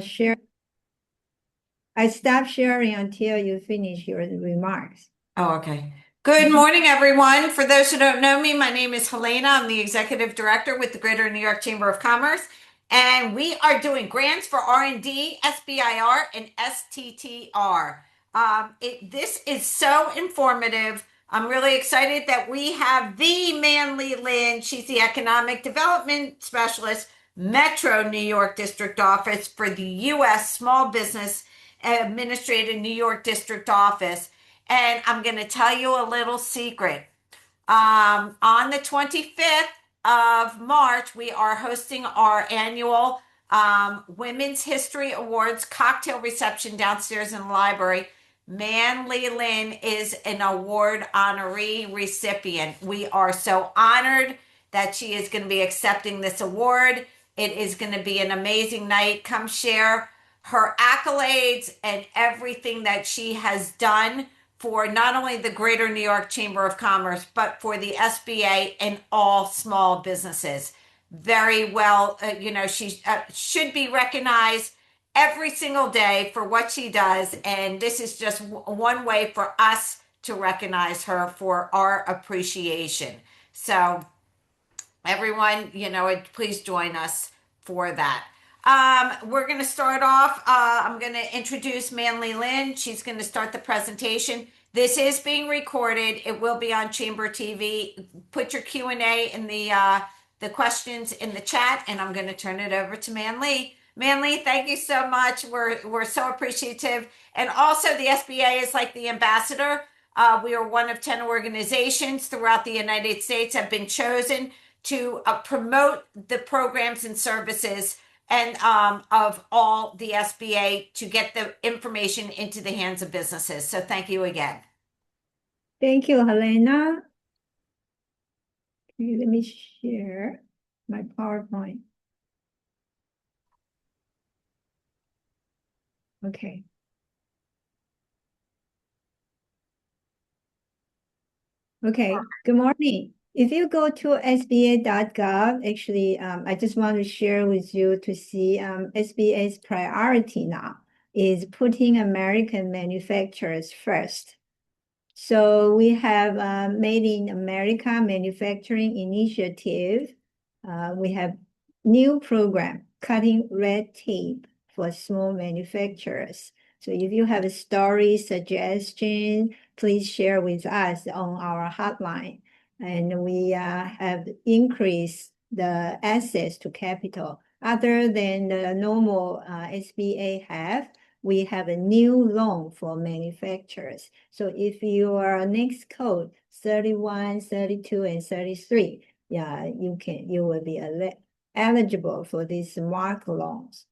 share. I stop sharing until you finish your remarks. Oh, okay. Good morning, everyone. For those who don't know me, my name is Helena. I'm the Executive Director with the Greater New York Chamber of Commerce, and we are doing grants for R&D, SBIR, and STTR. This is so informative. I'm really excited that we have the Manly Lynn. She's the Economic Development Specialist, Metro New York District Office for the U.S. Small Business Administrative New York District Office. And I'm going to tell you a little secret. On the 25th of March, we are hosting our annual Women's History Awards cocktail reception downstairs in the library. Manly Lynn is an award honoree recipient. We are so honored that she is going to be accepting this award. It is going to be an amazing night. Come share her accolades and everything that she has done for not only the Greater New York Chamber of Commerce, but for the SBA and all small businesses. Very well, she should be recognized every single day for what she does. And this is just one way for us to recognize her for our appreciation. So everyone, please join us for that. We're going to start off. I'm going to introduce Manly Lynn. She's going to start the presentation. This is being recorded. It will be on Chamber TV. Put your Q&A in the questions in the chat, and I'm going to turn it over to Manly. Manly, thank you so much. We're so appreciative. And also, the SBA is like the ambassador. We are one of 10 organizations throughout the United States have been chosen to promote the programs and services and of all the SBA to get the information into the hands of businesses. So thank you again. Thank you, Helena. Okay, let me share my PowerPoint. Okay. Okay, good morning. If you go to SBA.gov, actually, I just want to share with you to see SBA's priority now is putting American manufacturers first. So we have Made in America Manufacturing Initiative. We have new program, Cutting Red Tape for Small Manufacturers. So if you have a story, suggestion, please share with us on our hotline. And we have increased the access to capital. Other than the normal SBA have, we have a new loan for manufacturers. So if your next code 31, 32, and 33, you will be eligible for these mark loans.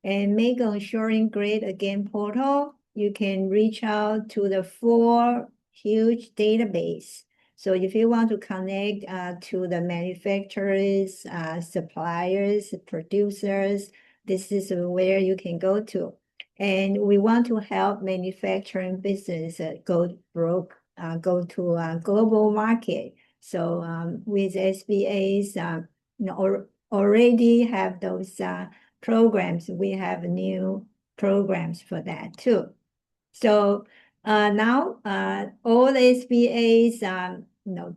And make Ensuring Great Again portal, you can reach out to the 4 huge database. So if you want to connect to the manufacturers, suppliers, producers, this is where you can go to. And we want to help manufacturing business go to a global market. So with SBA's, already have those programs. We have new programs for that too. So now all SBA's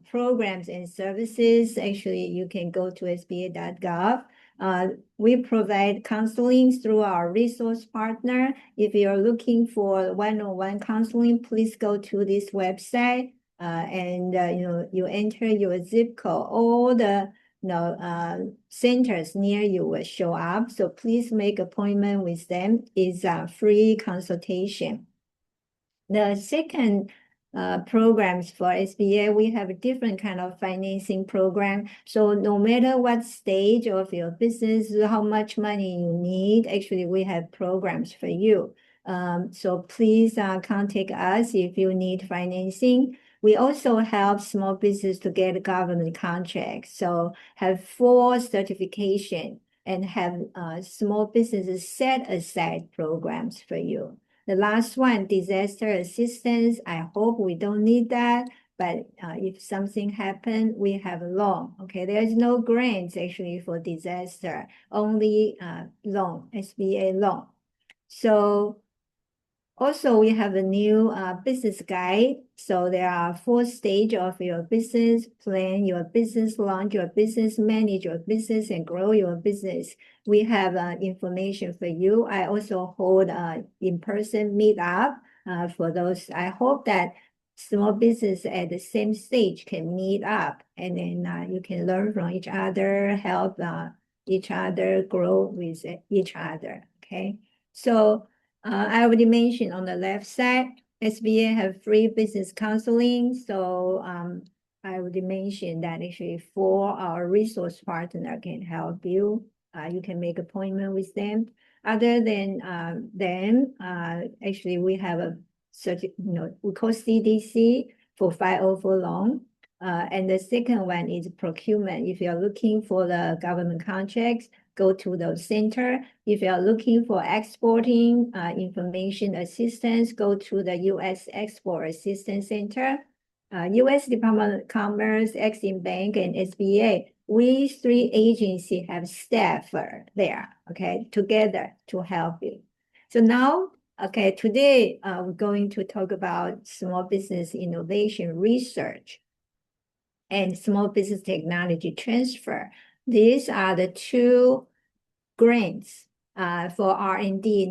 programs and services, actually you can go to SBA.gov. We provide counseling through our resource partner. If you're looking for one-on-one counseling, please go to this website and you enter your zip code. All the centers near you will show up. So please make appointment with them. It's a free consultation. The second programs for SBA, we have a different kind of financing program. So no matter what stage of your business, how much money you need, actually we have programs for you. So please contact us if you need financing. We also help small business to get government contracts. So have 4 certification and have small businesses set aside programs for you. The last one, disaster assistance. I hope we don't need that, But if something happened, we have a loan. Okay, there is no grants actually for disaster, only loan, SBA loan. So also, we have a new business guide. So there are 4 stages of your business: plan your business, launch your business, manage your business, and grow your business. We have information for you. I also hold in-person meetup for those. I hope that small business at the same stage can meet up, and then you can learn from each other, help each other, grow with each other. Okay, so. I already mentioned on the left side, SBA have free business counseling. So I already mentioned that actually 4 our resource partner can help you. You can make appointment with them. Other than them, actually we have a we call CDC for 504 loan. And the second one is procurement. If you're looking for the government contracts, go to the center. If you are looking for exporting information assistance, go to the U.S. Export Assistance Center. U.S. Department of Commerce, Exim Bank, and SBA. We 3 agencies have staff there, okay, together to help you. So now, okay, today we're going to talk about small business innovation research and small business technology transfer. These are the 2 grants for R&D,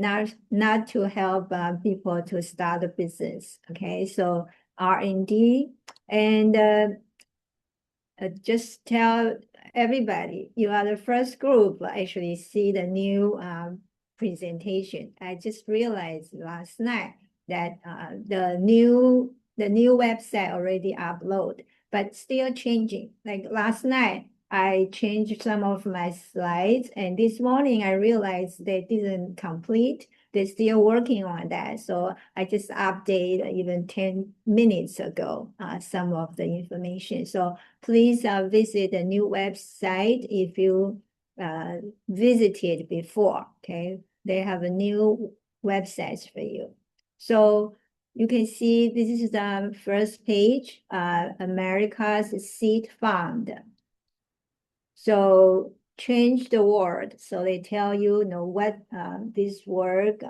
not to help people to start a business. Okay, so R&D, and just tell everybody, you are the first group actually see the new presentation. I just realized last night that the new website already uploaded, but still changing. Like last night, I changed some of my slides, and this morning I realized they didn't complete. They're still working on that. So I just updated even 10 minutes ago some of the information. So please visit the new website if you visited before, okay? They have a new website for you. So you can see this is the first page, America's Seed Fund. So change the word. So they tell you, what this work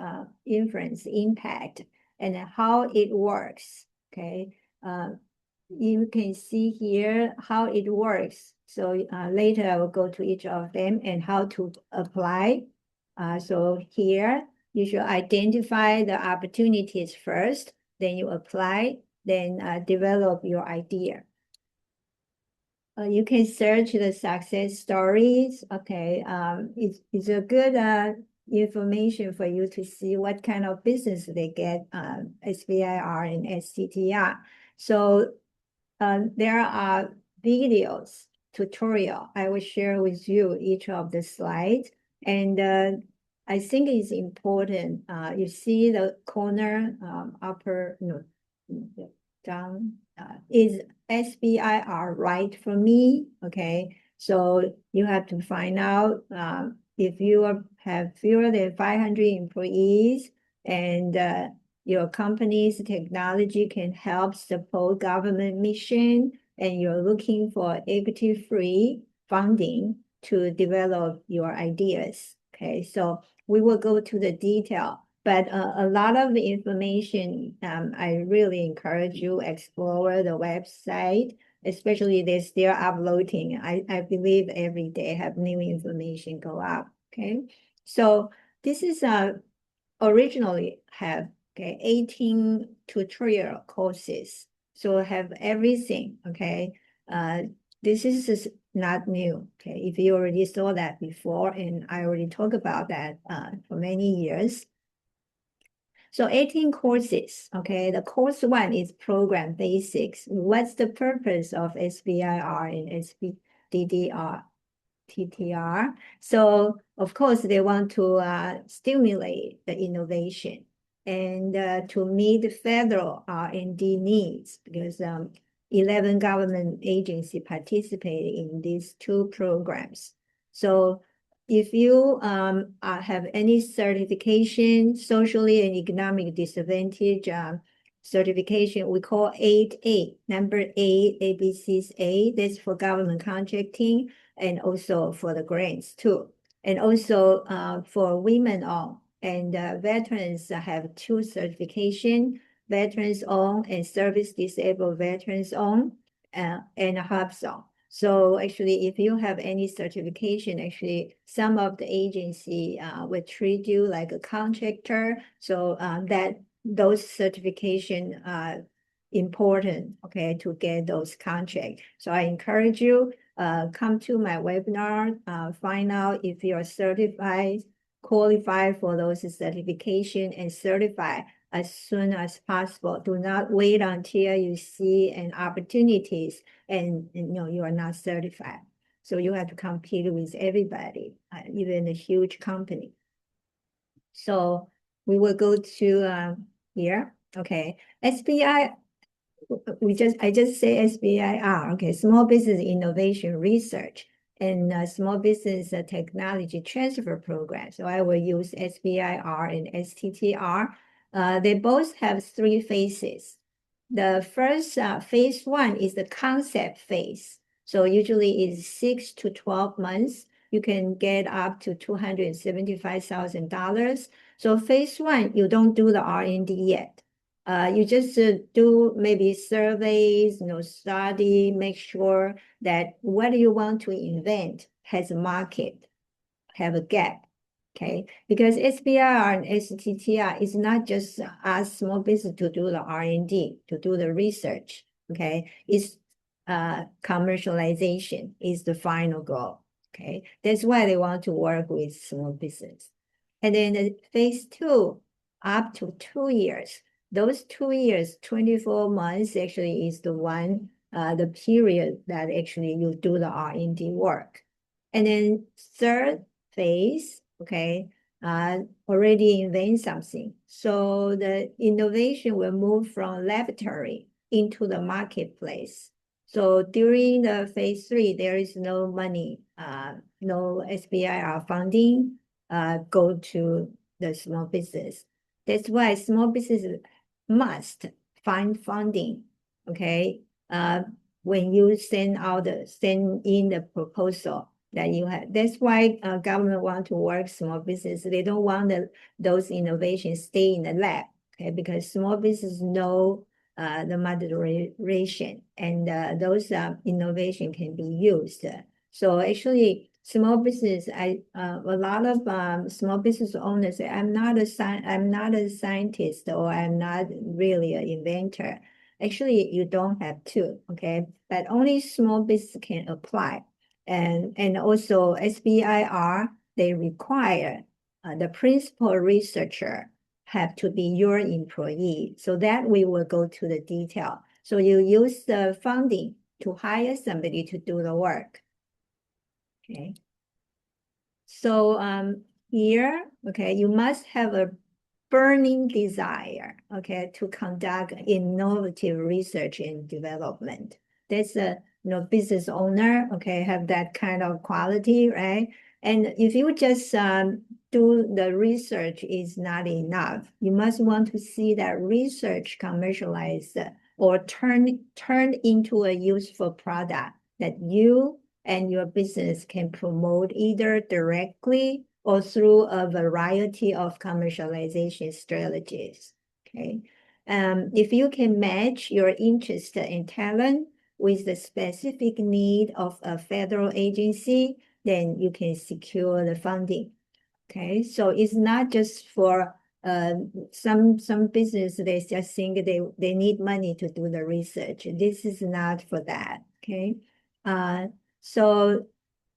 influence, impact, and how it works. Okay. You can see here how it works. So later I will go to each of them and how to apply. So here you should identify the opportunities first, then you apply, then develop your idea. You can search the success stories. Okay, it's a good information for you to see what kind of business they get, SBIR and STTR. So there are videos, tutorial. I will share with you each of the slides. And I think it's important. You see the corner upper, down, is SBIR right for me? Okay, so you have to find out if you have fewer than 500 employees and your company's technology can help support government mission, and you're looking for equity-free funding to develop your ideas. Okay, so we will go to the detail. But a lot of the information, I really encourage you explore the website, especially they're still uploading. I believe every day have new information go up, okay? So this is originally have 18 tutorial courses. So have everything, okay? This is not new, okay? If you already saw that before, and I already talked about that for many years. So 18 courses, okay? The course 1 is program basics. What's the purpose of SBIR and SBDDR, TTR? So of course, they want to stimulate the innovation and to meet the federal R&D needs, because 11 government agencies participate in these 2 programs. So if you have any certification, socially and economic disadvantage, certification we call 8A, number 8, ABC's A. That's for government contracting and also for the grants too. And also for women-owned and veterans have 2 certification, veterans-owned and service-disabled veterans-owned and HUBs-owned. So actually, if you have any certification, actually, some of the agency will treat you like a contractor. So that those certification are important, okay, to get those contracts. So I encourage you, come to my webinar, find out if you're certified, qualified for those certification and certify as soon as possible. Do not wait until you see an opportunities and you are not certified. So you have to compete with everybody, even a huge company. So we will go to here. Okay, SBI. I just say SBIR. Okay, Small Business Innovation Research and Small Business Technology Transfer Program. So I will use SBIR and STTR. They both have 3 phases. The first phase 1 is the concept phase. So usually is 6 to 12 months. You can get up to $275,000. So phase 1, you don't do the R&D yet. You just do maybe surveys, study, make sure that what you want to invent has a market, have a gap. Okay, because SBIR and STTR is not just ask small business to do the R&D, to do the research. Okay, it's commercialization is the final goal. Okay, that's why they want to work with small business. And then phase 2, up to 2 years. Those 2 years, 24 months actually is the one, the period that actually you do the R&D work. And then third phase, okay, already invent something. So the innovation will move from laboratory into the marketplace. So during the phase 3, there is no money, no SBIR funding go to the small business. That's why small business must find funding, okay? When you send in the proposal that you have. That's why government want to work small business. They don't want those innovations stay in the lab, okay? Because small business know the moderation and those innovation can be used. So actually, small business, a lot of small business owners say, I'm not a scientist or I'm not really an inventor. Actually, you don't have to, okay? But only small business can apply. And also SBIR, they require the principal researcher have to be your employee. So that we will go to the detail. So you use the funding to hire somebody to do the work. Okay. So here, okay, you must have a burning desire, okay, to conduct innovative research and development. That's a business owner, okay, have that kind of quality, right? And if you just do the research is not enough. You must want to see that research commercialized or turned into a useful product that you and your business can promote either directly or through a variety of commercialization strategies, okay? If you can match your interest and talent with the specific need of a federal agency, then you can secure the funding, okay? So it's not just for some business, they just think they need money to do the research. This is not for that, okay? So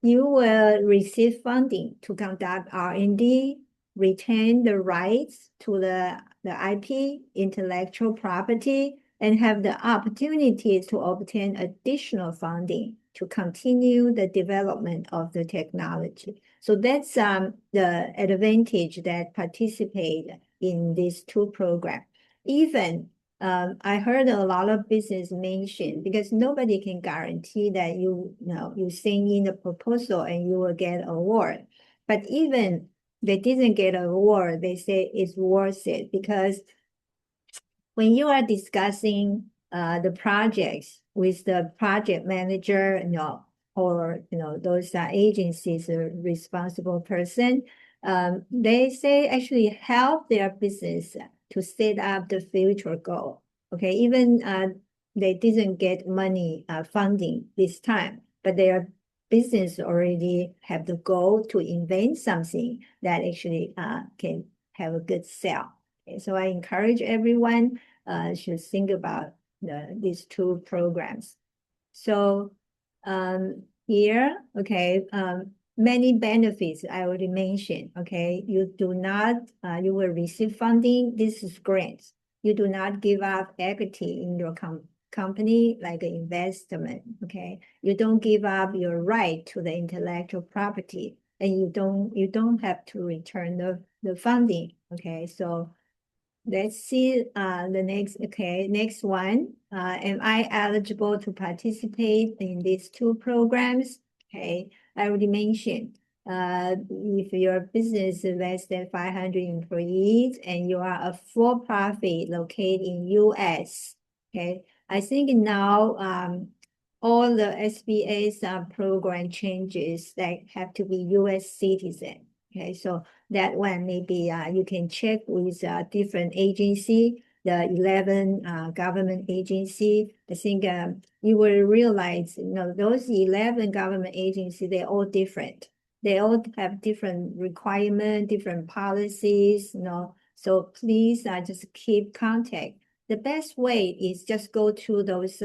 you will receive funding to conduct R&D, retain the rights to the IP, intellectual property, and have the opportunity to obtain additional funding to continue the development of the technology. So that's the advantage that participate in these 2 programs. Even I heard a lot of business mention, because nobody can guarantee that you send in the proposal and you will get award. But even they didn't get an award, they say it's worth it because when you are discussing the projects with the project manager, or those agencies responsible person, they say actually help their business to set up the future goal. Okay, even they didn't get money funding this time, but their business already have the goal to invent something that actually can have a good sale. Okay, so I encourage everyone should think about these two programs. So here, okay, many benefits I already mentioned. Okay, you will receive funding. This is grants. You do not give up equity in your company like an investment. Okay, you don't give up your right to the intellectual property, and you don't have to return the funding. Okay, so let's see the next one. Am I eligible to participate in these two programs? Okay, I already mentioned, if your business is less than 500 employees and you are a for-profit located in US, okay, I think now all the SBA's program changes that have to be US citizen. Okay, so that one maybe you can check with different agency, the 11 government agency. I think you will realize, those 11 government agency, they're all different. They all have different requirements, different policies, so please just keep contact. The best way is just go to those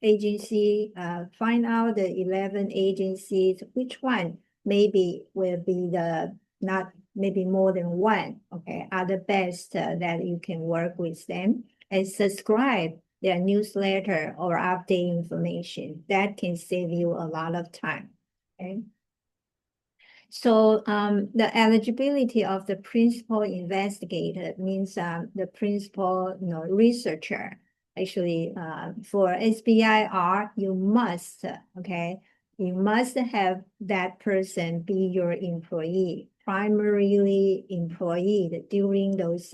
agency, find out the 11 agencies, which one maybe will be the not maybe more than one, okay, are the best that you can work with them, and subscribe their newsletter or update information. That can save you a lot of time, okay? So the eligibility of the principal investigator means the principal researcher. Actually, for SBIR, you must, okay, you must have that person be your employee, primarily employed during those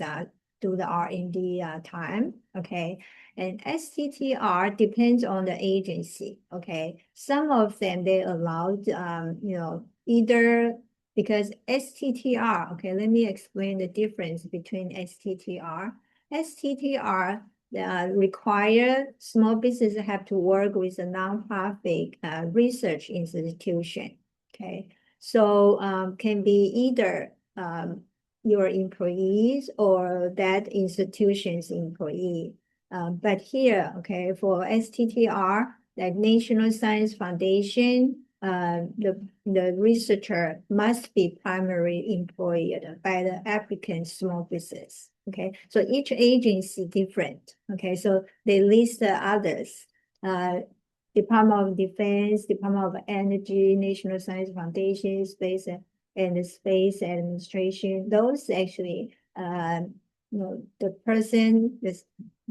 do the R&D time, okay? And STTR depends on the agency, okay? Some of them, they allowed, either because STTR, okay, let me explain the difference between STTR. STTR require small businesses have to work with a nonprofit research institution, okay? So can be either your employees or that institution's employee. But here, okay, for STTR, like National Science Foundation, the researcher must be primarily employed by the applicant small business. Okay, so each agency different. Okay, so they list the others. Department of Defense, Department of Energy, National Science Foundation, Space and the Space Administration. Those actually, the person,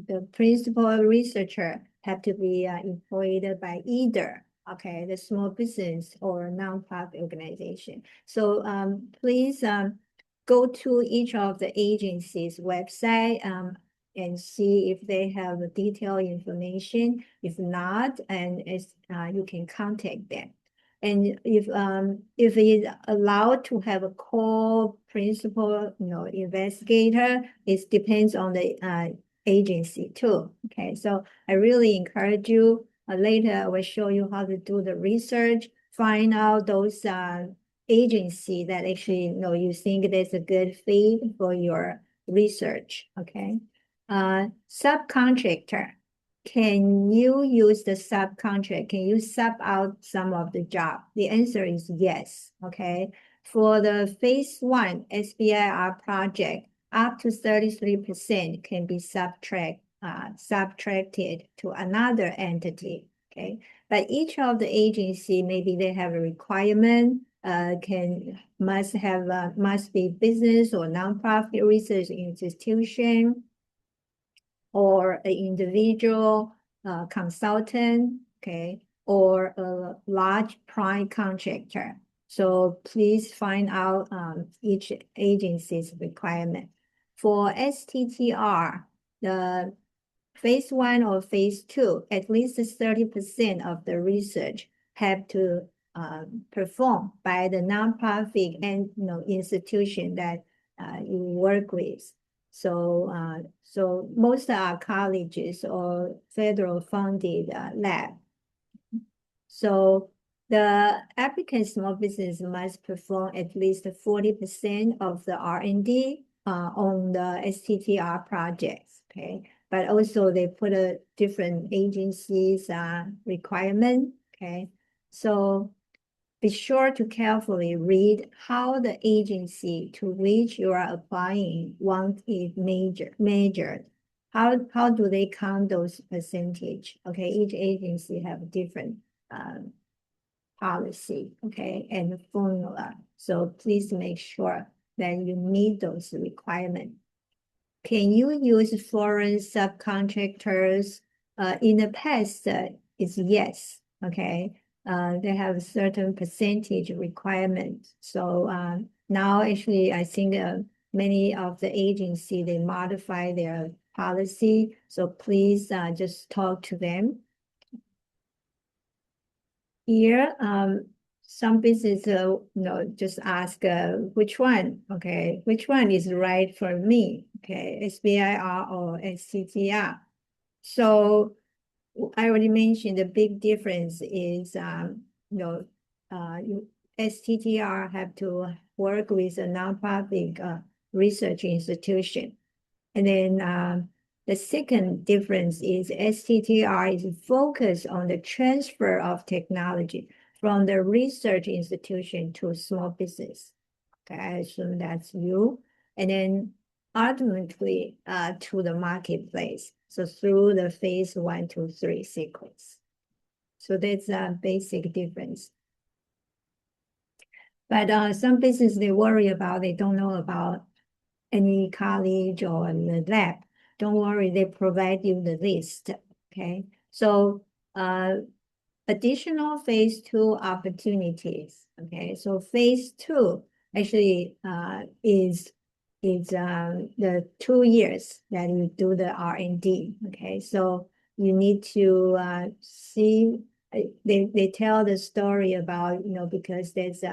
the principal researcher have to be employed by either, okay, the small business or nonprofit organization. So please go to each of the agencies' website and see if they have detailed information. If not, and you can contact them. And if it's allowed to have a co-principal, investigator, it depends on the agency too. Okay, so I really encourage you. Later, I will show you how to do the research, find out those agency that actually you think there's a good fit for your research. Okay, subcontractor. Can you use the subcontract? Can you sub out some of the job? The answer is yes. Okay, for the phase 1 SBIR project, up to 33% can be subtracted to another entity. Okay, but each of the agency, maybe they have a requirement, must be business or nonprofit research institution, or an individual consultant, okay, or a large prime contractor. So please find out each agency's requirement. For STTR, the phase 1 or phase 2, at least 30% of the research have to performed by the nonprofit and institution that you work with. So so most are colleges or federal funded lab. So the applicant small business must perform at least 40% of the R&D on the STTR projects. Okay, but also they put a different agencies requirement. Okay, so be sure to carefully read how the agency to which you are applying wants it measured. How do they count those percentage? Okay, each agency have different policy, okay, and formula. So please make sure that you meet those requirements. Can you use foreign subcontractors? In the past, it's yes, okay. They have a certain percentage requirement. So now actually, I think many of the agency, they modify their policy. So please just talk to them. Here, some business, just ask which one, okay, which one is right for me, okay, SBIR or STTR. So I already mentioned the big difference is, STTR have to work with a nonprofit research institution. And then the second difference is STTR is focused on the transfer of technology from the research institution to small business. Okay, I assume that's you. And then ultimately to the marketplace. So through the phase 1, 2, 3 sequence. So that's a basic difference. But some business they worry about, they don't know about any college or the lab. Don't worry, they provide you the list. Okay, so additional phase 2 opportunities. Okay, so phase 2 actually is the 2 years that you do the R&D. Okay, so you need to see. They tell the story about, because there's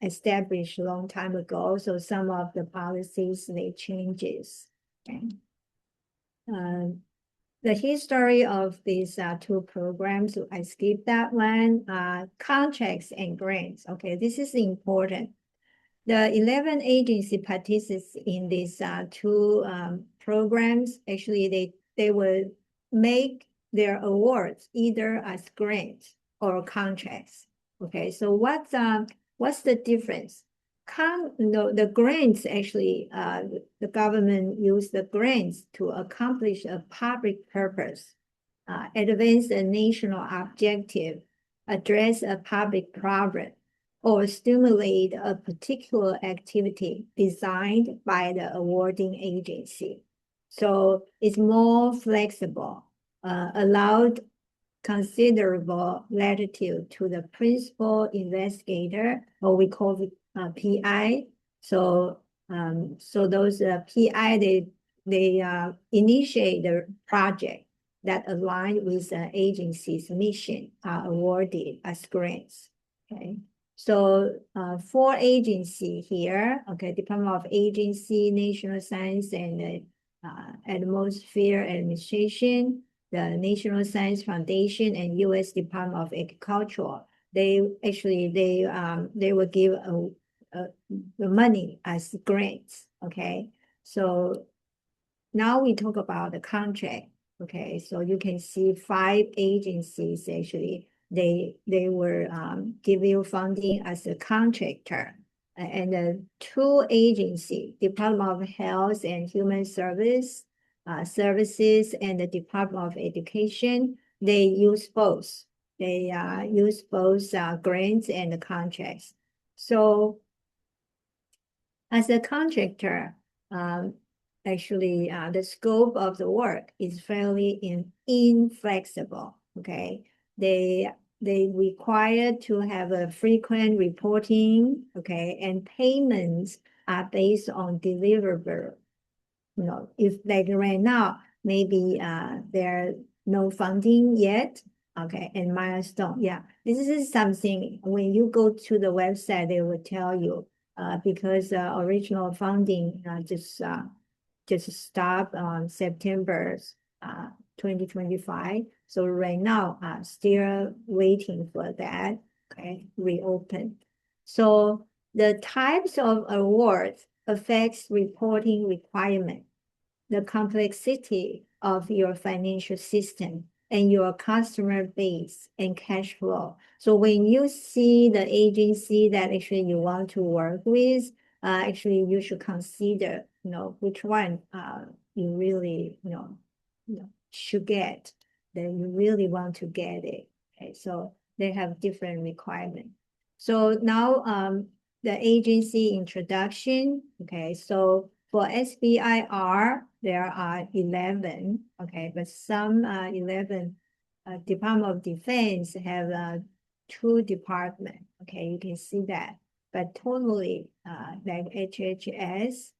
established a long time ago, so some of the policies, they changes. Okay. The history of these 2 programs, I skipped that one. Contracts and grants. Okay, this is important. The 11 agency participants in these 2 programs, actually they will make their awards either as grants or contracts. Okay, so what's the difference? The grants actually, the government use the grants to accomplish a public purpose, advance a national objective, address a public problem, or stimulate a particular activity designed by the awarding agency. So it's more flexible, allowed considerable latitude to the principal investigator, or we call it PI. So those PI, they initiate the project that align with the agency's mission, are awarded as grants. Okay. So 4 agencies here, okay, Department of Agency, National Science and Atmosphere Administration, the National Science Foundation, and U.S. Department of Agriculture. They will give the money as grants. Okay, so now we talk about the contract. Okay, so you can see 5 agencies actually. They were give you funding as a contractor, and the 2 agencies, Department of Health and Human Services, and the Department of Education, they use both. They use both grants and the contracts. So as a contractor, actually the scope of the work is fairly inflexible. Okay, they require to have a frequent reporting. Okay, and payments are based on deliverable. If like right now, maybe there no funding yet. Okay, and milestone. Yeah, this is something when you go to the website, they will tell you because original funding just stopped on September 2025. So right now, still waiting for that. Okay, reopen. So the types of awards affects reporting requirement, the complexity of your financial system and your customer base and cash flow. So when you see the agency that actually you want to work with, actually you should consider, which one you really, should get, that you really want to get it. Okay, so they have different requirements. So now the agency introduction. Okay, so for SBIR, there are 11. Okay, but some 11 Department of Defense have 2 departments. Okay, you can see that. But totally, like HHS,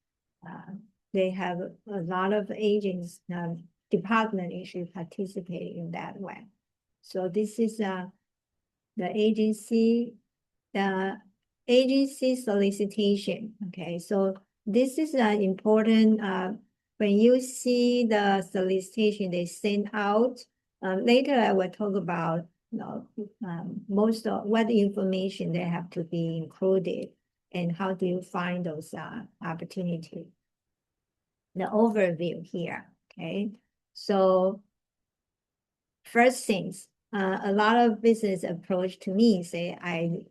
they have a lot of agents, department actually participating in that way. So this is the agency solicitation. Okay, so this is important when you see the solicitation they send out. Later I will talk about most of what information they have to be included and how do you find those opportunities. The overview here. Okay, so first things, a lot of business approach to me say, I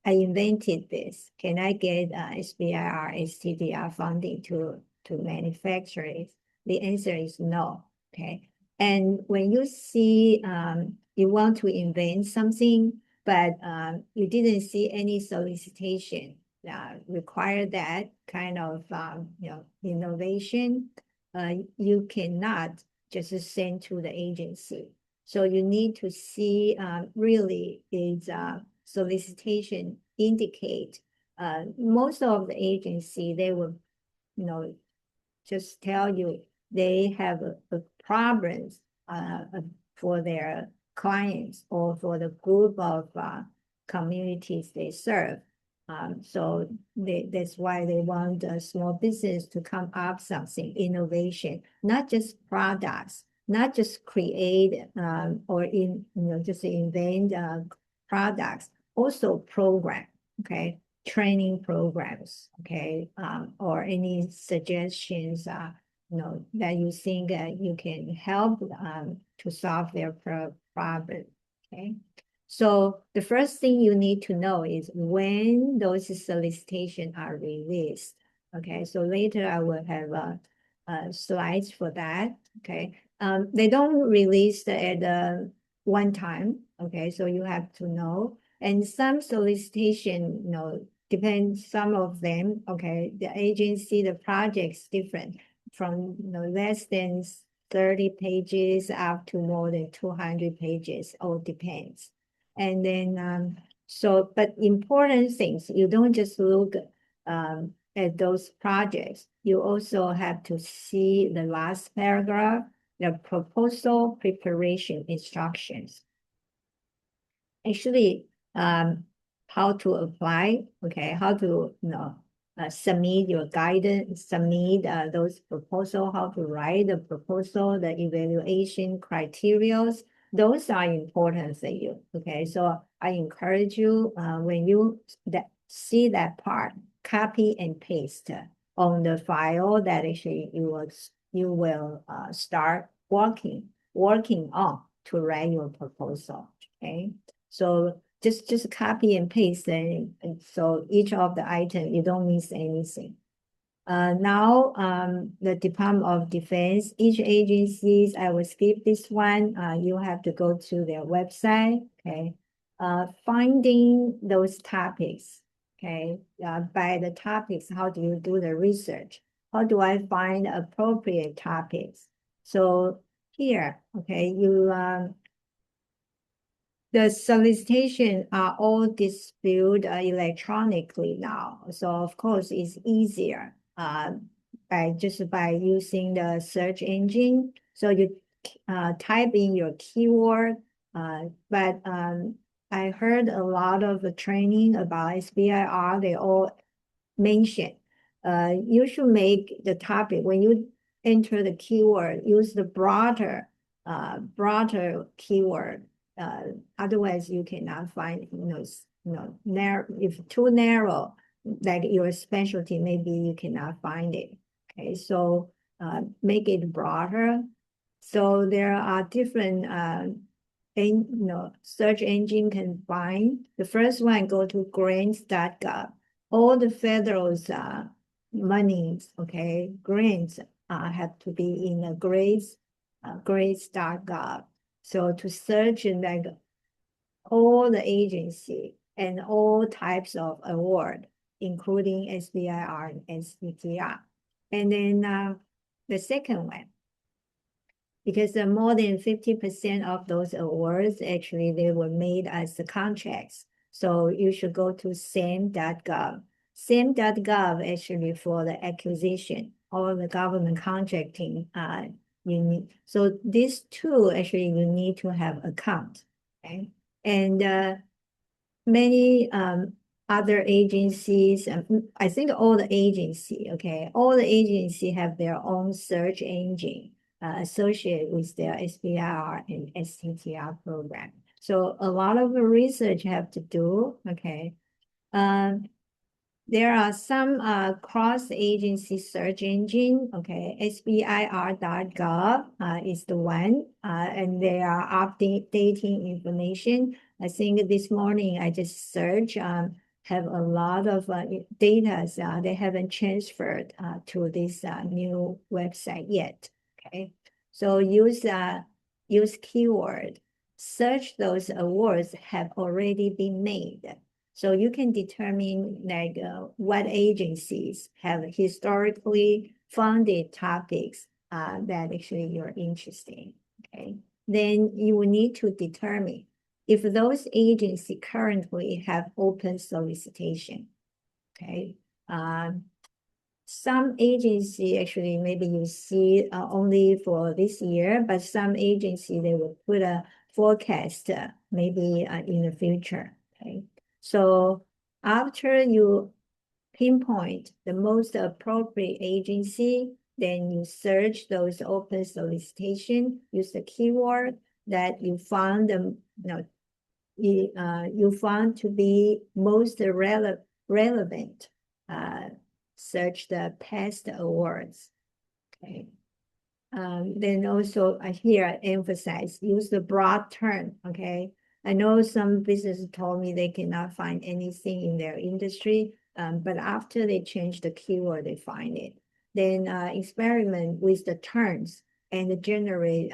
invented this. Can I get SBIR, STDR funding to manufacture it? The answer is no. Okay, and when you see you want to invent something, but you didn't see any solicitation require that kind of innovation, you cannot just send to the agency. So you need to see really is solicitation indicate most of the agency, they will just tell you they have a problems for their clients or for the group of communities they serve. So that's why they want a small business to come up something, innovation, not just products, not just create or just invent products, also program, okay, training programs, okay, or any suggestions that you think you can help to solve their problem, okay. So the first thing you need to know is when those solicitations are released. Okay, so later I will have slides for that. Okay, they don't release at one time. Okay, so you have to know. And some solicitation, depends. Some of them. Okay, the agency, the project's different from less than 30 pages up to more than 200 pages. All depends. And then, but important things, you don't just look at those projects. You also have to see the last paragraph, the proposal preparation instructions. Actually, how to apply, okay, how to, submit your guidance, submit those proposal, how to write the proposal, the evaluation criteria. Those are important for you. Okay, so I encourage you when you see that part, copy and paste on the file that actually you will start working on to write your proposal. Okay, so just copy and paste, and so each of the items you don't miss anything. Now, the Department of Defense, each agencies, I will skip this one. You have to go to their website, okay? Finding those topics, okay? By the topics, how do you do the research? How do I find appropriate topics? So here, okay, the solicitation are all displayed electronically now. So of course it's easier. by using the search engine. So you type in your keyword, but I heard a lot of the training about SBIR, they all mention you should make the topic when you enter the keyword, use the broader keyword. Otherwise, you cannot find narrow. If too narrow, like your specialty, maybe you cannot find it. Okay, so make it broader. So there are different search engine can find. The first one, go to grants.gov. All the federal monies, okay, grants have to be in a grants.gov. So to search like all the agency and all types of award, including SBIR and STRR. And then the second one, because more than 50% of those awards, actually, they were made as the contracts. So you should go to SAM.gov. SAM.gov actually for the acquisition or the government contracting you need. So these two, actually, you need to have account, okay? And many other agencies, I think all the agency, okay, all the agency have their own search engine associated with their SBIR and STTR program. So a lot of the research have to do, okay. There are some cross-agency search engine, okay, SBIR.gov is the one, and they are updating information. I think this morning I just searched, have a lot of data they haven't transferred to this new website yet, okay? So use keyword, search those awards have already been made. So you can determine like what agencies have historically funded topics that actually you're interested in, okay? Then you will need to determine if those agencies currently have open solicitation, okay? Some agency actually maybe you see only for this year, but some agency they will put a forecast maybe in the future, okay? So after you pinpoint the most appropriate agency, then you search those open solicitation, use the keyword that you found them, you found to be most relevant. Search the past awards. Okay. Then also here I emphasize use the broad term. Okay. I know some businesses told me they cannot find anything in their industry, but after they change the keyword, they find it. Then experiment with the terms and generate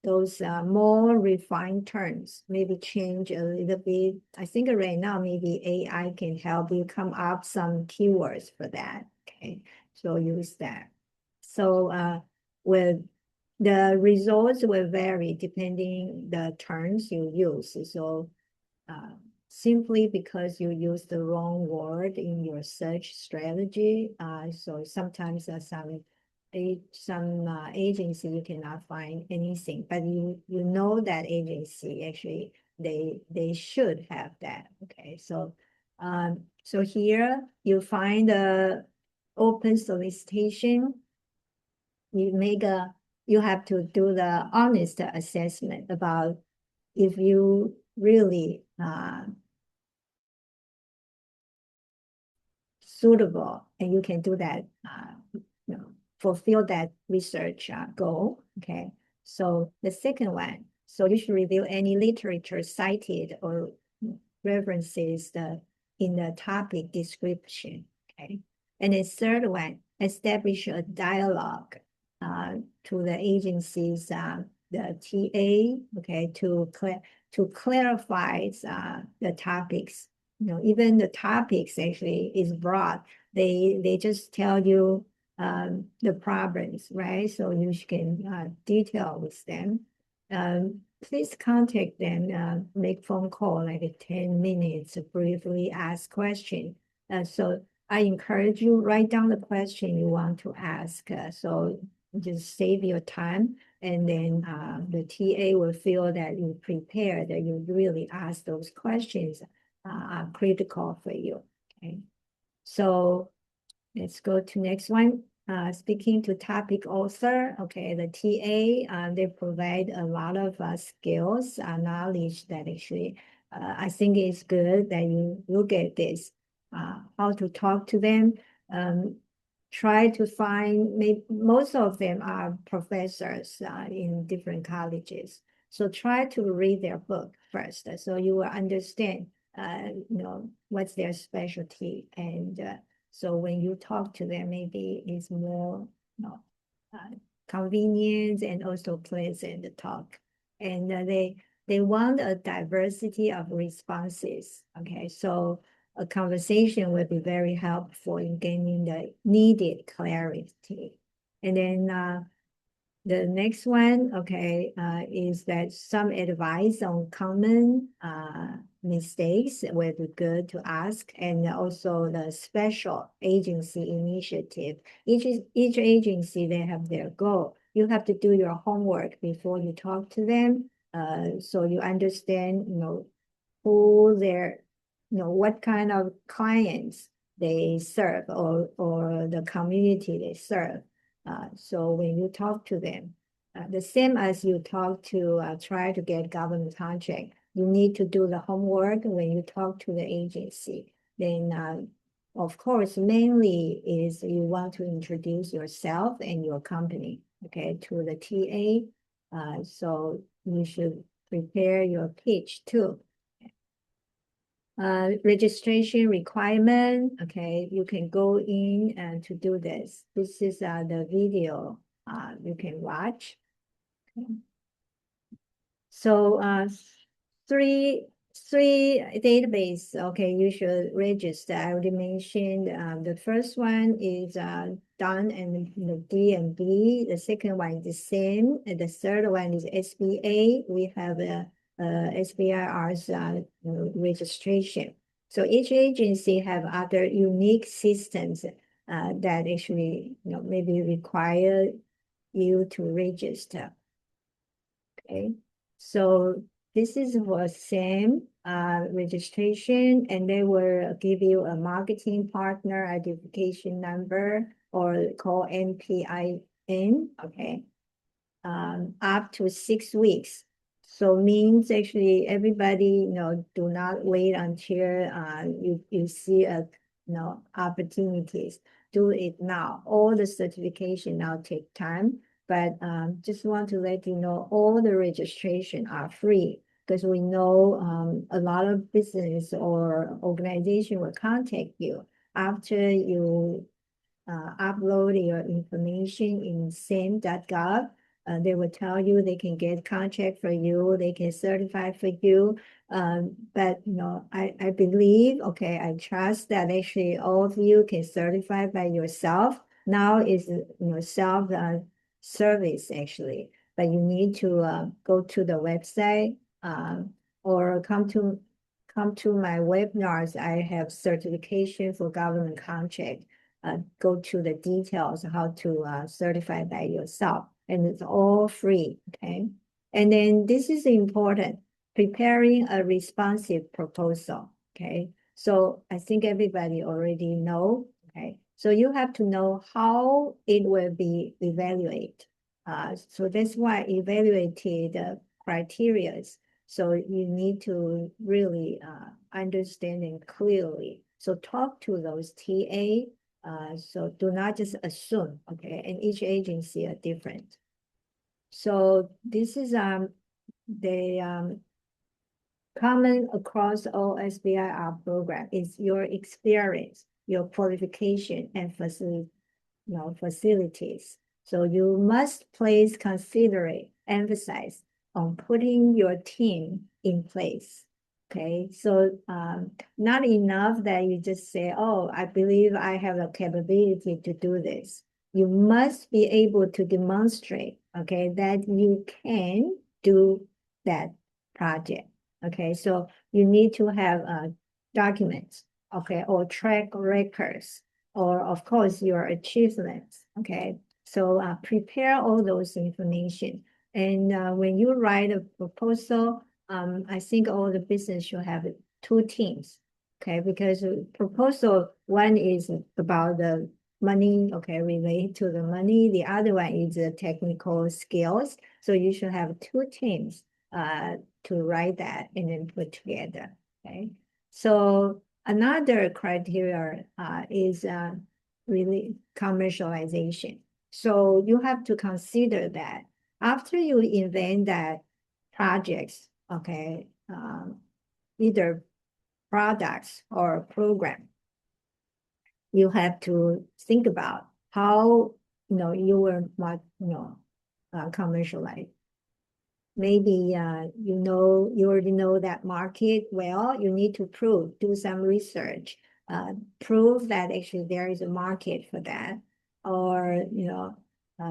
those more refined terms, maybe change a little bit. I think right now maybe AI can help you come up some keywords for that. Okay, so use that. So with the results will vary depending the terms you use. So simply because you use the wrong word in your search strategy, so sometimes some agency you cannot find anything, but you know that agency actually they should have that. Okay, so so here you find the open solicitation. You have to do the honest assessment about if you really suitable, and you can do that fulfill that research goal. Okay, so the second one, so you should review any literature cited or references in the topic description. Okay, and the third one, establish a dialogue to the agencies, the TA, okay, to clarify the topics. Even the topics actually is broad. They just tell you the problems, right? So you can detail with them. Please contact them, make phone call like 10 minutes, briefly ask question. So I encourage you write down the question you want to ask. So just save your time, and then the TA will feel that you prepared, that you really ask those questions are critical for you. Okay, so let's go to next one. Speaking to topic author, okay, the TA, they provide a lot of skills, knowledge that actually I think it's good that you look at this, how to talk to them. Try to find, most of them are professors in different colleges. So try to read their book first, so you will understand, what's their specialty, and so when you talk to them, maybe it's more, convenient and also pleasant to talk. And they want a diversity of responses. Okay, so a conversation will be very helpful in gaining the needed clarity. And then the next one, okay, is that some advice on common mistakes would be good to ask, and also the special agency initiative. Each agency, they have their goal. You have to do your homework before you talk to them, so you understand, who their, what kind of clients they serve, or the community they serve. So when you talk to them, the same as you talk to try to get government contract, you need to do the homework when you talk to the agency. Then, of course, mainly is you want to introduce yourself and your company, okay, to the TA. So you should prepare your pitch too. Registration requirement, okay, you can go in and to do this. This is the video you can watch. Okay. So three database, okay, you should register. I already mentioned the first one is done and DNB. The second one is the same, and the third one is SBA. We have a SBIR's registration. So each agency have other unique systems that actually maybe require you to register. Okay, so this is for same registration, and they will give you a marketing partner identification number, or call MPIN, okay, up to 6 weeks. So means actually everybody, do not wait until you see opportunities. Do it now. All the certification now take time, but just want to let you know all the registration are free, because we know a lot of business or organization will contact you after you upload your information in SAM.gov. They will tell you they can get contract for you, they can certify for you. But I believe, okay, I trust that actually all of you can certify by yourself. Now is self service actually, but you need to go to the website or come to my webinars. I have certification for government contract. Go to the details how to certify by yourself, and it's all free. Okay, and then this is important, preparing a responsive proposal. Okay, so I think everybody already know. Okay, so you have to know how it will be evaluated. So that's why evaluated criteria. So you need to really understand it clearly. So talk to those TA. So do not just assume, okay? And each agency are different. So this is the common across all SBIR program is your experience, your qualification, and facilities. So you must place considerate emphasis on putting your team in place. Okay, so not enough that you just say, oh, I believe I have the capability to do this. You must be able to demonstrate, okay, that you can do that project. Okay, so you need to have documents, okay, or track records or of course your achievements. Okay, so prepare all those information. And when you write a proposal, I think all the business should have two teams. Okay, because proposal one is about the money, okay, related to the money. The other one is the technical skills. So you should have two teams to write that and then put together. Okay, so another criteria is really commercialization. So you have to consider that after you invent that projects, okay, either products or program, you have to think about how you will commercialize. Maybe you already know that market well. You need to do some research, prove that actually there is a market for that, or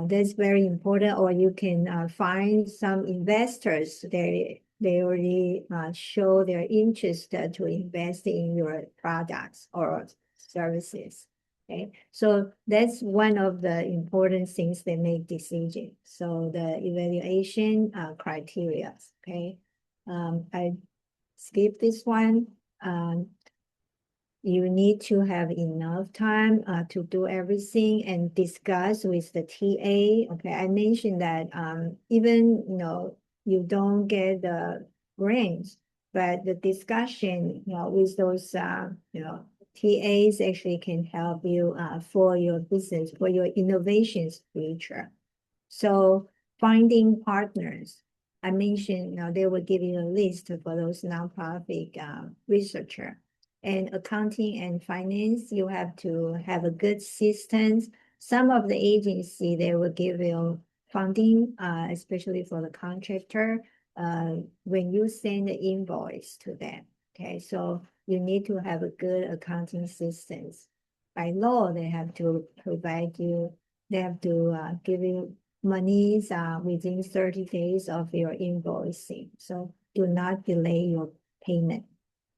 that's very important. Or you can find some investors. They already show their interest to invest in your products or services. Okay, so that's one of the important things that make decision. So the evaluation criteria. Okay, I skip this one. You need to have enough time to do everything and discuss with the TA. Okay, I mentioned that even you don't get the grants, but the discussion with those TAs actually can help you for your business, for your innovations future. So finding partners, I mentioned they will give you a list for those nonprofit researcher. And accounting and finance, you have to have a good system. Some of the agency, they will give you funding, especially for the contractor, when you send the invoice to them. Okay, so you need to have a good accounting systems. By law, they have to provide you, they have to give you monies within 30 days of your invoicing. So do not delay your payment.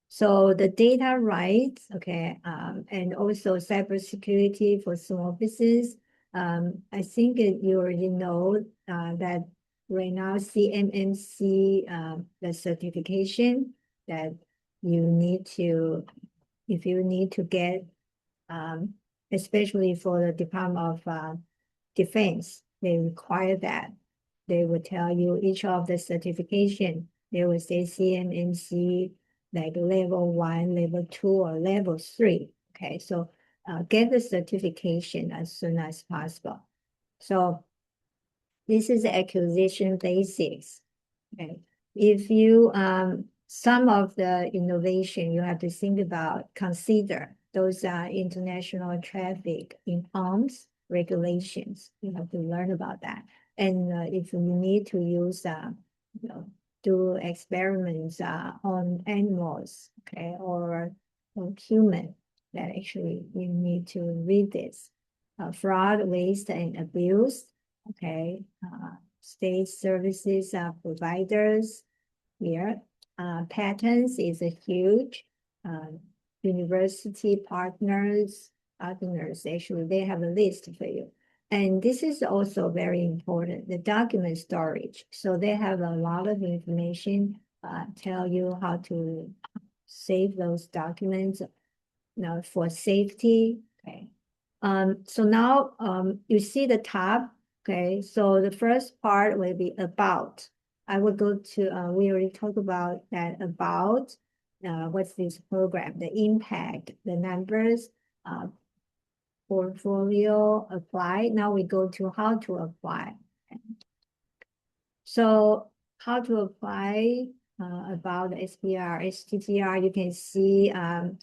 So the data rights, okay, and also cybersecurity for small business. I think you already know that right now CMMC, the certification that you need to, if you need to get, especially for the Department of Defense, they require that. They will tell you each of the certification. They will say CMMC, like level 1, level 2, or level 3. Okay, so get the certification as soon as possible. So this is the acquisition basics. Okay, if you some of the innovation you have to think about, consider those international traffic in arms regulations. You have to learn about that. And if you need to use do experiments on animals, okay, or on human, that actually you need to read this. Fraud, waste, and abuse, okay, state services providers here. Patents is a huge, university partners, actually, they have a list for you. And this is also very important, the document storage. So they have a lot of information, tell you how to save those documents for safety. Okay. So now you see the tab. Okay, so the first part will be about. I will go to, we already talked about that about, what's this program, the impact, the numbers, portfolio, apply. Now we go to how to apply. So how to apply about the SBIR, STTR, you can see on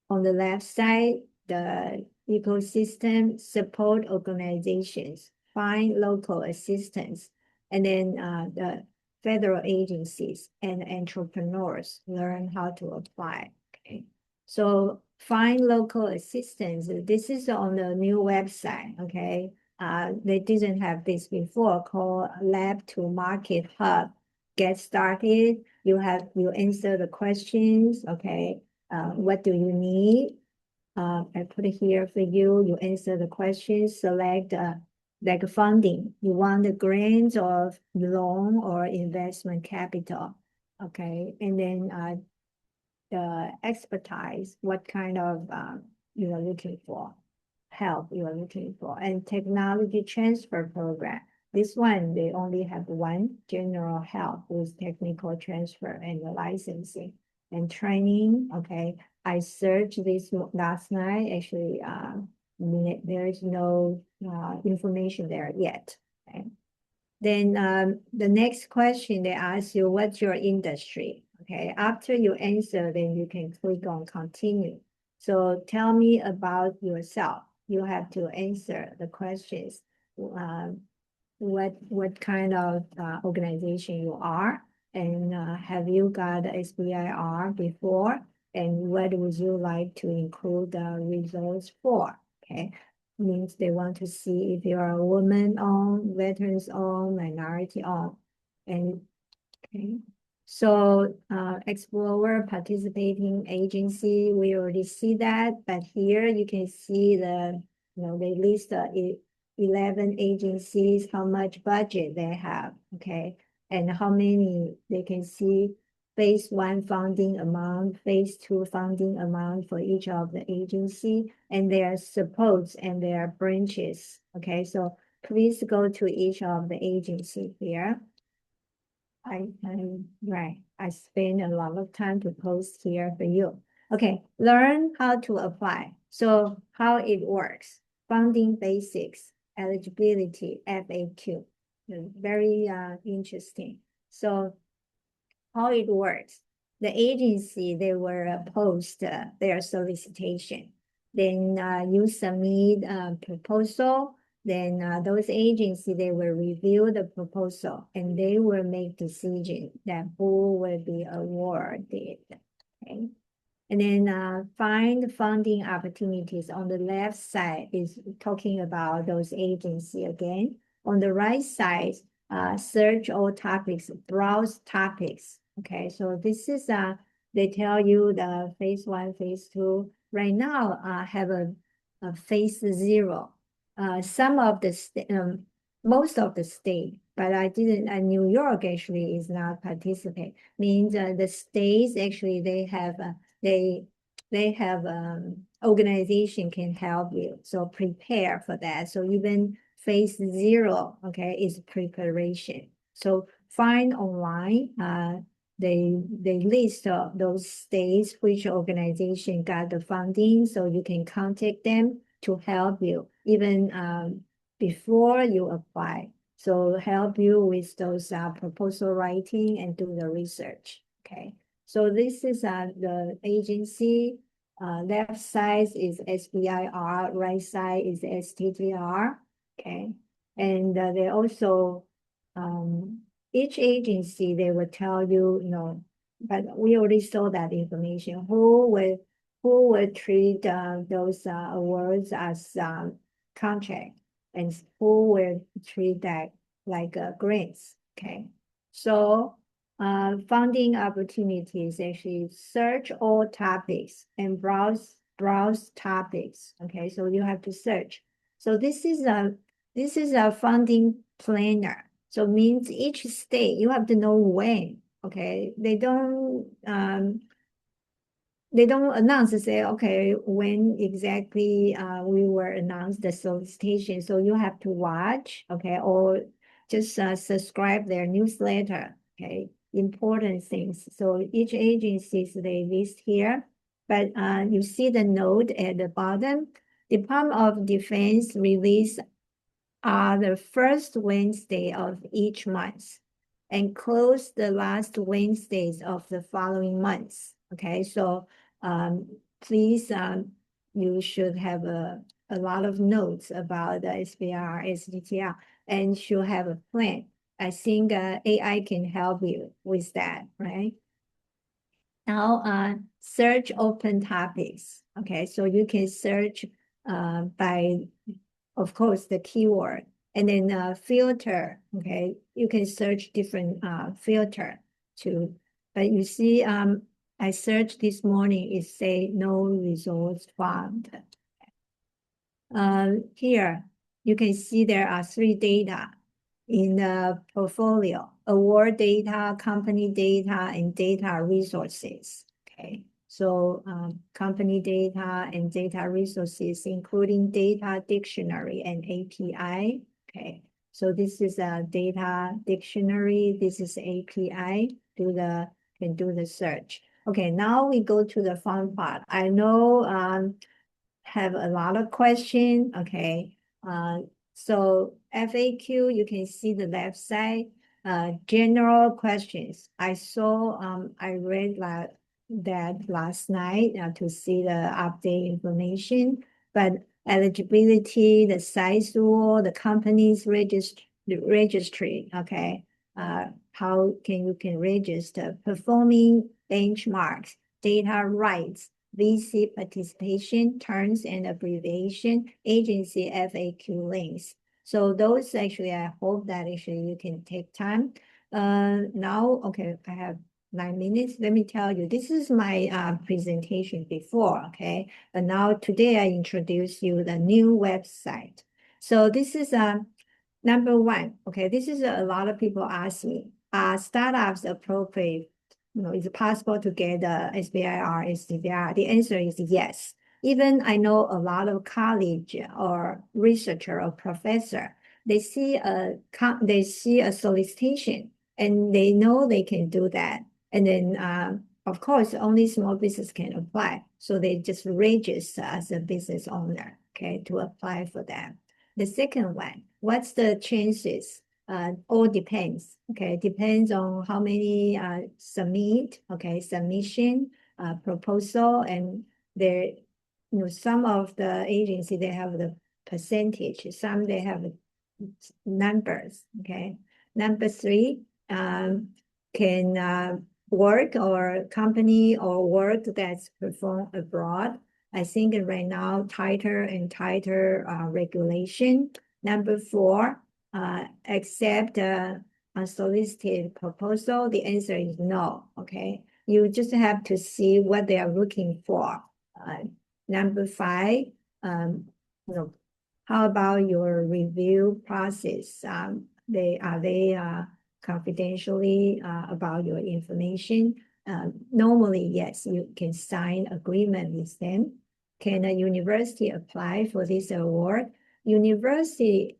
the left side, the ecosystem support organizations, find local assistance, and then the federal agencies and entrepreneurs learn how to apply. Okay, so find local assistance. This is on the new website. Okay, they didn't have this before, called Lab to Market Hub. Get started. You answer the questions. Okay, what do you need? I put it here for you. You answer the questions, select like funding. You want the grants or loan or investment capital. Okay, and then the expertise, what kind of you are looking for, help you are looking for, and technology transfer program. This one, they only have one, general help with technical transfer and the licensing and training. Okay, I searched this last night. Actually, there is no information there yet. Okay. Then the next question they ask you, what's your industry? Okay, after you answer, then you can click on continue. So tell me about yourself. You have to answer the questions. What kind of organization you are, and have you got SBIR before, and what would you like to include the results for? Okay, means they want to see if you are a woman-owned, veterans-owned, minority-owned, and okay. So Explorer participating agency, we already see that, but here you can see they list 11 agencies, how much budget they have, okay, and how many they can see phase 1 funding amount, phase 2 funding amount for each of the agency, and their supports and their branches, okay. So please go to each of the agency here. I spend a lot of time to post here for you. Okay, learn how to apply. So how it works, funding basics, eligibility, FAQ, very interesting. So how it works, the agency, they will post their solicitation. Then you submit a proposal. Then those agencies, they will review the proposal and they will make decision that who will be awarded. Okay. And then find funding opportunities. On the left side is talking about those agencies again. On the right side, search all topics, browse topics. Okay, so this is they tell you the phase 1, phase 2. Right now, have a phase 0. Some of the most of the state, but I didn't. New York actually is not participate. Means the states actually they have organization can help you. So prepare for that. So even phase 0, okay, is preparation. So find online. They list those states which organization got the funding, so you can contact them to help you even before you apply. So help you with those proposal writing and do the research. Okay. So this is the agency. Left side is SBIR, right side is STRR. Okay. And they also each agency, they will tell you, but we already saw that information. Who will treat those awards as contract, and who will treat that like grants. Okay, so funding opportunities, actually search all topics and browse topics. Okay, so you have to search. So this is a funding planner. So means each state, you have to know when, okay? They don't announce to say, okay, when exactly we will announce the solicitation. So you have to watch, okay, or just subscribe their newsletter, okay? Important things. So each agency, they list here, but you see the note at the bottom. Department of Defense release the first Wednesday of each month and close the last Wednesdays of the following months. Okay, so please, you should have a lot of notes about the SBIR, SDTR, and should have a plan. I think AI can help you with that, right? Now, search open topics. Okay, so you can search by, of course, the keyword, and then filter. Okay, you can search different filter too. But you see, I searched this morning, it say no results found. Here, you can see there are 3 data in the portfolio: award data, company data, and data resources. Okay, so company data and data resources, including data dictionary and API. Okay, so this is a data dictionary. This is API. Can do the search. Okay, now we go to the fun part. I know have a lot of questions. Okay, so FAQ, you can see the left side. General questions. I read that last night to see the update information, but eligibility, the size rule, the company's registry. Okay, how you can register, performing benchmarks, data rights, VC participation, terms and abbreviation, agency FAQ links. So those actually, I hope that actually you can take time. Now, okay, I have 9 minutes. Let me tell you, this is my presentation before, okay? But now today I introduce you the new website. So this is number 1, okay? This is a lot of people ask me, are startups appropriate? Is it possible to get a SBIR, STRR? The answer is yes. Even I know a lot of college or researcher or professor, they see a solicitation and they know they can do that. And then, of course, only small business can apply. So they just register as a business owner, okay, to apply for that. The second one, what's the chances? All depends. Okay, depends on how many submission, proposal, and there, some of the agency they have the percentage, some they have numbers. Okay, number 3, can work or company or work that's performed abroad. I think right now tighter and tighter regulation. Number 4. Accept a unsolicited proposal? The answer is no. Okay, you just have to see what they are looking for. Number 5, how about your review process? Are they confidentially about your information? Normally, yes, you can sign agreement with them. Can a university apply for this award? University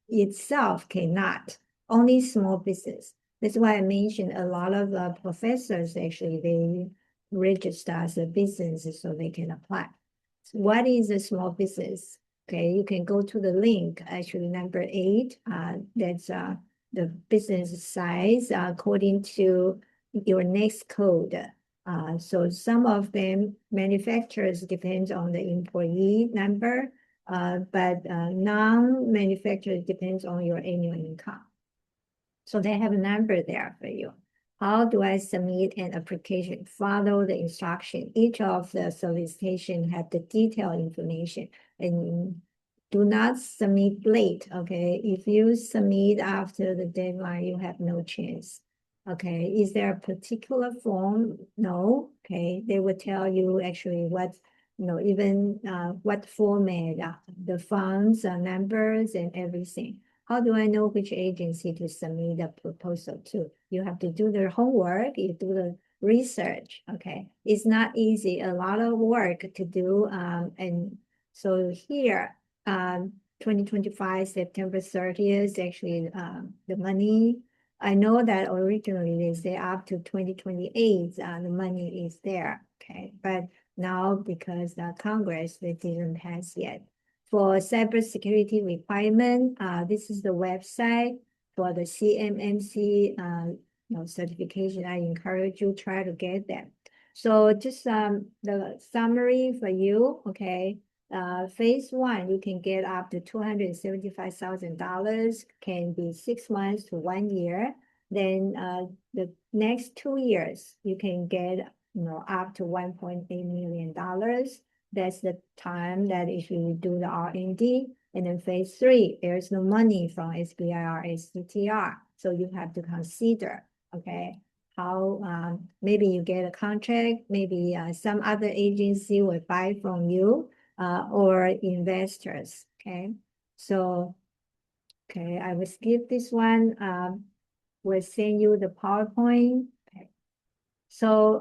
itself cannot, only small business. That's why I mentioned a lot of professors, actually, they register as a business so they can apply. So what is a small business? Okay, you can go to the link, actually, number 8. That's the business size according to your next code. So some of them, manufacturers, depends on the employee number, but non-manufacturer depends on your annual income. So they have a number there for you. How do I submit an application? Follow the instruction. Each of the solicitation have the detailed information, and do not submit late. Okay, if you submit after the deadline, you have no chance. Okay, is there a particular form? No. Okay, they will tell you actually what, even what format, the funds, numbers, and everything. How do I know which agency to submit a proposal to? You have to do the homework, you do the research. Okay, it's not easy, a lot of work to do. And so here, 2025, September 30th, actually, the money, I know that originally they say up to 2028, the money is there. Okay, but now because the Congress, they didn't pass yet. For cybersecurity requirement, this is the website for the CMMC certification. I encourage you try to get that. So just the summary for you, okay. Phase 1, you can get up to $275,000, can be 6 months to 1 year. Then the next 2 years, you can get up to $1.8 million. That's the time that if you do the R&D. And then phase 3, there's no money from SBIR, STTR. So you have to consider, okay, how maybe you get a contract, maybe some other agency will buy from you or investors. Okay, so okay, I will skip this one. We'll send you the PowerPoint. Okay. So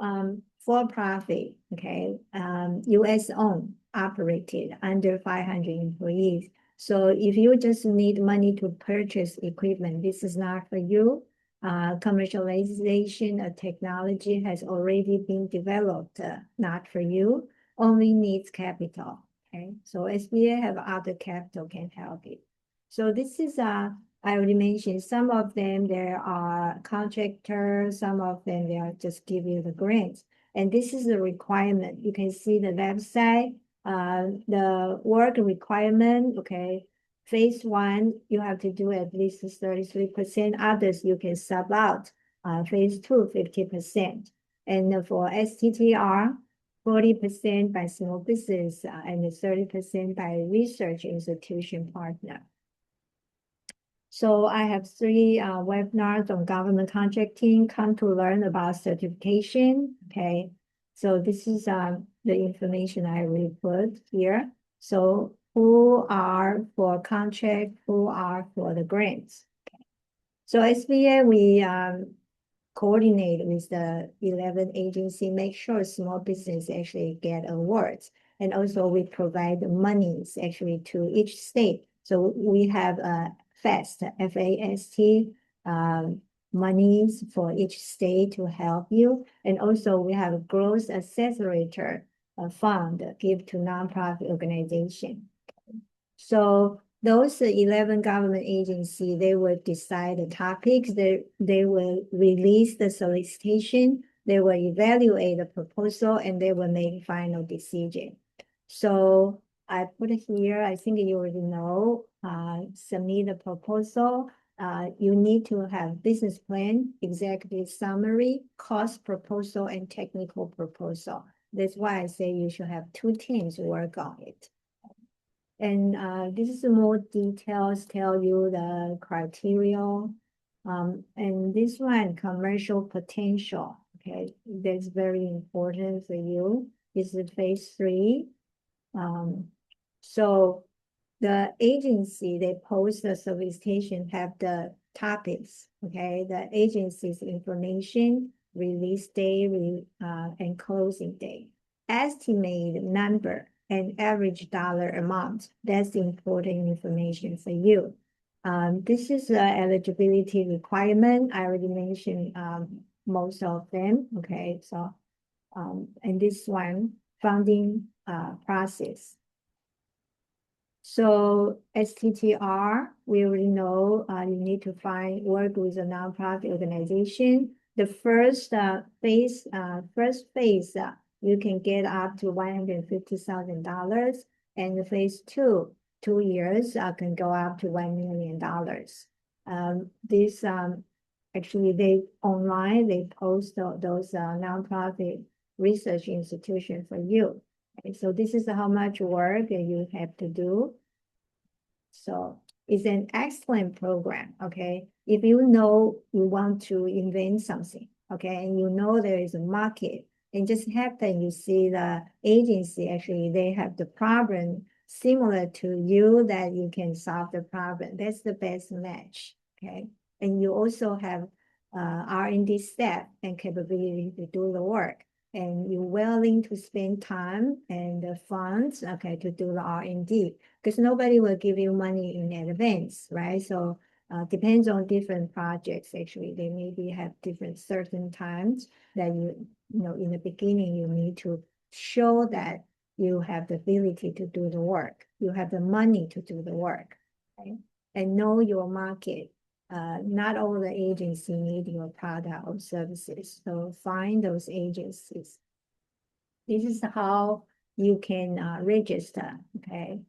for profit, okay, US owned, operated, under 500 employees. So if you just need money to purchase equipment, this is not for you. Commercialization of technology has already been developed, not for you. Only needs capital. Okay, so SBA have other capital can help you. So this is I already mentioned some of them, there are contractors, some of them, they are just give you the grants. And this is the requirement. You can see the website, the work requirement, okay. Phase 1, you have to do at least 33%. Others, you can sub out. Phase 2, 50%. And for STTR, 40% by small business and 30% by research institution partner. So I have 3 webinars on government contracting. Come to learn about certification. Okay, so this is the information I will put here. So who are for contract, who are for the grants? Okay. So SBA, we coordinate with the 11 agency, make sure small business actually get awards. And also we provide monies actually to each state. So we have a FAST, F-A-S-T, monies for each state to help you. And also we have a growth accelerator fund give to nonprofit organization. So those 11 government agencies, they will decide the topics, they will release the solicitation, they will evaluate the proposal, and they will make final decision. So I put it here, I think you already know, submit a proposal. You need to have business plan, executive summary, cost proposal, and technical proposal. That's why I say you should have 2 teams work on it. And this is more details, tell you the criteria. And this one, commercial potential, okay, that's very important for you. This is phase 3. So the agency, they post the solicitation, have the topics, okay, the agency's information, release date, and closing date, estimate number, and average dollar amount. That's important information for you. This is the eligibility requirement. I already mentioned most of them, okay, so, and this one, funding process. So STTR, we already know you need to work with a nonprofit organization. The first phase, you can get up to $150,000, and the phase 2, 2 years, can go up to $1 million. This actually they online they post those nonprofit research institution for you. Okay, so this is how much work you have to do. So it's an excellent program, okay? If you know you want to invent something, okay, and you know there is a market, and just happen you see the agency, actually, they have the problem similar to you that you can solve the problem. That's the best match, okay? And you also have R&D staff and capability to do the work. And you're willing to spend time and the funds, okay, to do the R&D, because nobody will give you money in advance, right? So depends on different projects. Actually, they maybe have different certain times that you know in the beginning you need to show that you have the ability to do the work, you have the money to do the work, okay? And know your market. Not all the agencies need your product or services. So find those agencies. This is how you can register, okay?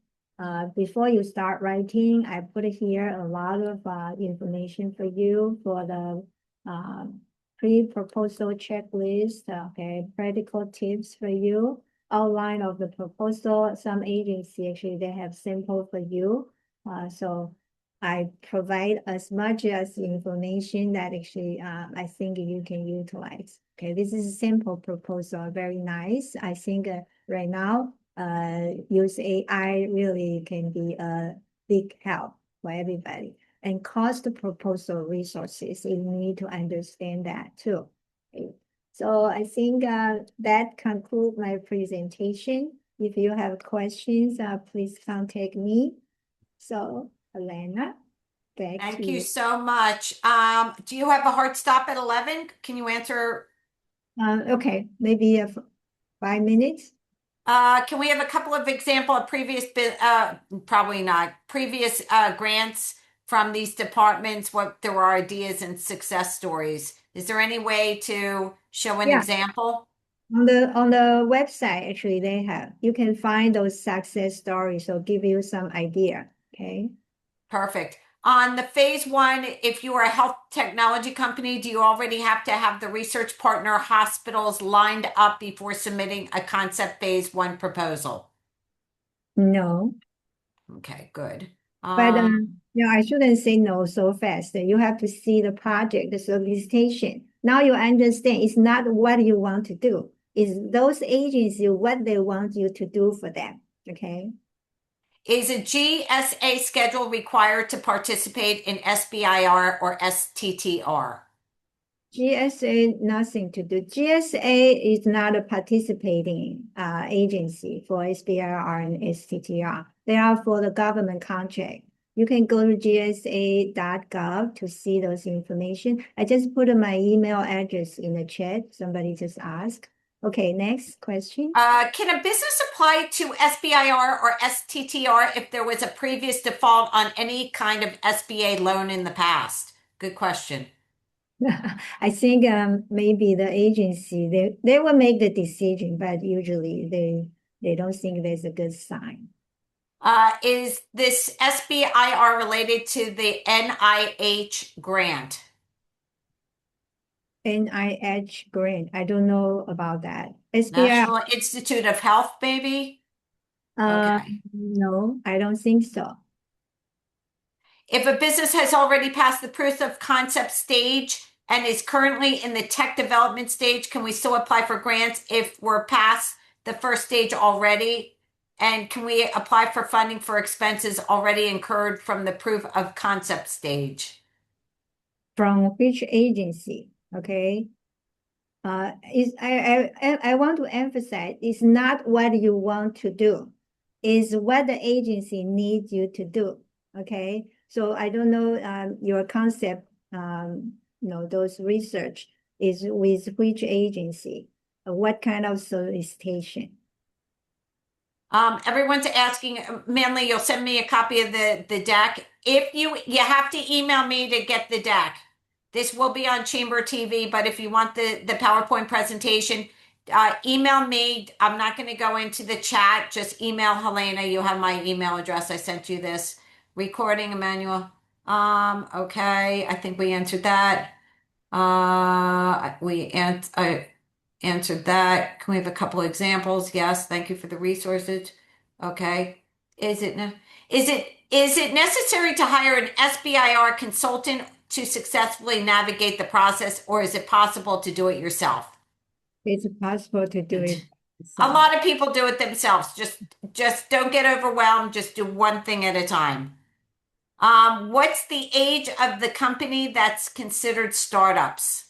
Before you start writing, I put here a lot of information for you for the pre-proposal checklist, okay? Practical tips for you, outline of the proposal. Some agency, actually, they have sample for you. So I provide as much as information that actually I think you can utilize. Okay, this is a simple proposal, very nice. I think right now, use AI really can be a big help for everybody. And cost proposal resources, you need to understand that too. Okay. So I think that concludes my presentation. If you have questions, please contact me. So, Elena, back to Thank you you. so much. Do you have a hard stop at 11? Can you answer? Okay, maybe 5 minutes. Can we have a couple of example of previous, probably not, previous grants from these departments, what there were ideas and success stories? Is there any way to show an Yeah, example? on the website, actually, they have. You can find those success stories, so give you some idea. Okay. Perfect. On the phase one, if you are a health technology company, do you already have to have the research partner hospitals lined up before submitting a concept phase one proposal? No, Okay, good. but I shouldn't say no so fast. You have to see the project, the solicitation. Now you understand it's not what you want to do. It's those agencies, what they want you to do for them. Okay. Is a GSA schedule required to participate in SBIR or STTR? GSA, nothing to do. GSA is not a participating agency for SBIR and STTR. They are for the government contract. You can go to gsa.gov to see those information. I just put my email address in the chat. Somebody just asked. Okay, next question. Can a business apply to SBIR or STTR if there was a previous default on any kind of SBA loan in the past? Good question. I think maybe the agency they will make the decision, but usually they don't think that's a good sign. Is this SBIR related to the NIH grant? NIH grant. I don't know about that. SBIR, National Institute of Health, maybe? Okay. no, I don't think so. If a business has already passed the proof of concept stage and is currently in the tech development stage, can we still apply for grants if we're past the first stage already? And can we apply for funding for expenses already incurred from the proof of concept stage? From which agency? Okay. Is I want to emphasize it's not what you want to do, is what the agency needs you to do. Okay. So I don't know your concept, those research is with which agency, what kind of solicitation. Everyone's asking, Manley, you'll send me a copy of the deck. If you have to email me to get the deck. This will be on Chamber TV, but if you want the PowerPoint presentation, email me. I'm not going to go into the chat. Just email Helena. You have my email address. I sent you this recording, Emmanuel. Okay. I think we answered that. I answered that. Can we have a couple of examples? Yes. Thank you for the resources. Okay. Is it necessary to hire an SBIR consultant to successfully navigate the process, or is it possible to do it yourself? It's possible to do it. A lot of people do it themselves. Just don't get overwhelmed. Just do one thing at a time. What's the age of the company that's considered startups?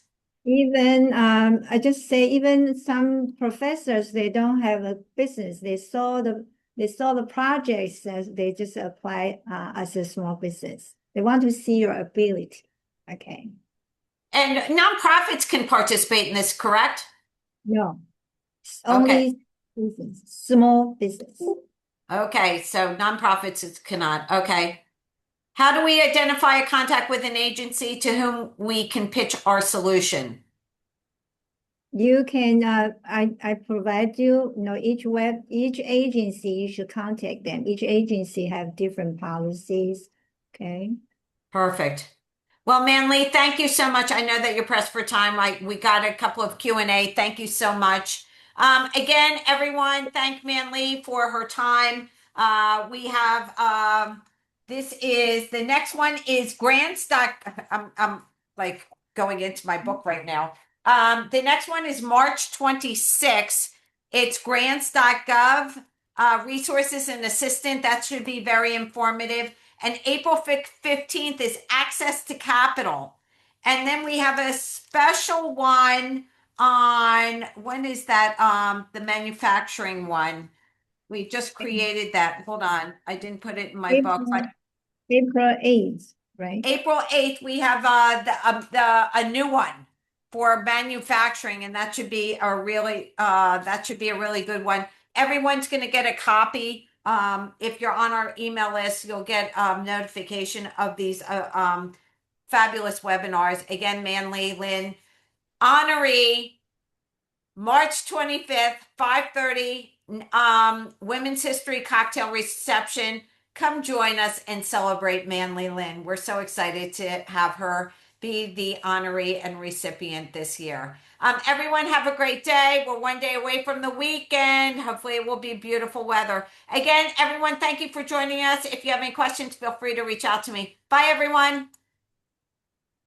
Even I just say even some professors they don't have a business. They saw the projects as they just apply as a small business. They want to see your ability. Okay. And nonprofits can participate in this, correct? No, it's Okay. only business, small business. Okay. So nonprofits cannot. Okay. How do we identify a contact with an agency to whom we can pitch our solution? You can I provide you, each agency you should contact them. Each agency have different policies. Okay. Perfect. Well, Manley, thank you so much. I know that you're pressed for time. We got a couple of Q&A. Thank you so much. Again, everyone, thank Manley for her time. We have The next one is grants. I'm like going into my book right now. The next one is March 26th. It's grants.gov, resources and assistant. That should be very informative. And April 15th is access to capital. And then we have a special one on, when is that? The manufacturing one. We just created that. Hold on. I didn't put it in my book, but April 8th, right? April 8th, we have a new one for manufacturing, and that should be a really good one. Everyone's going to get a copy. If you're on our email list, you'll get notification of these fabulous webinars. Again, Manly Lynn, honoree, March 25th, 5:30, Women's History Cocktail Reception. Come join us and celebrate Manly Lynn. We're so excited to have her be the honoree and recipient this year. Everyone have a great day. We're one day away from the weekend. Hopefully it will be beautiful weather. Again, everyone, thank you for joining us. If you have any questions, feel free to reach out to me. Bye, everyone.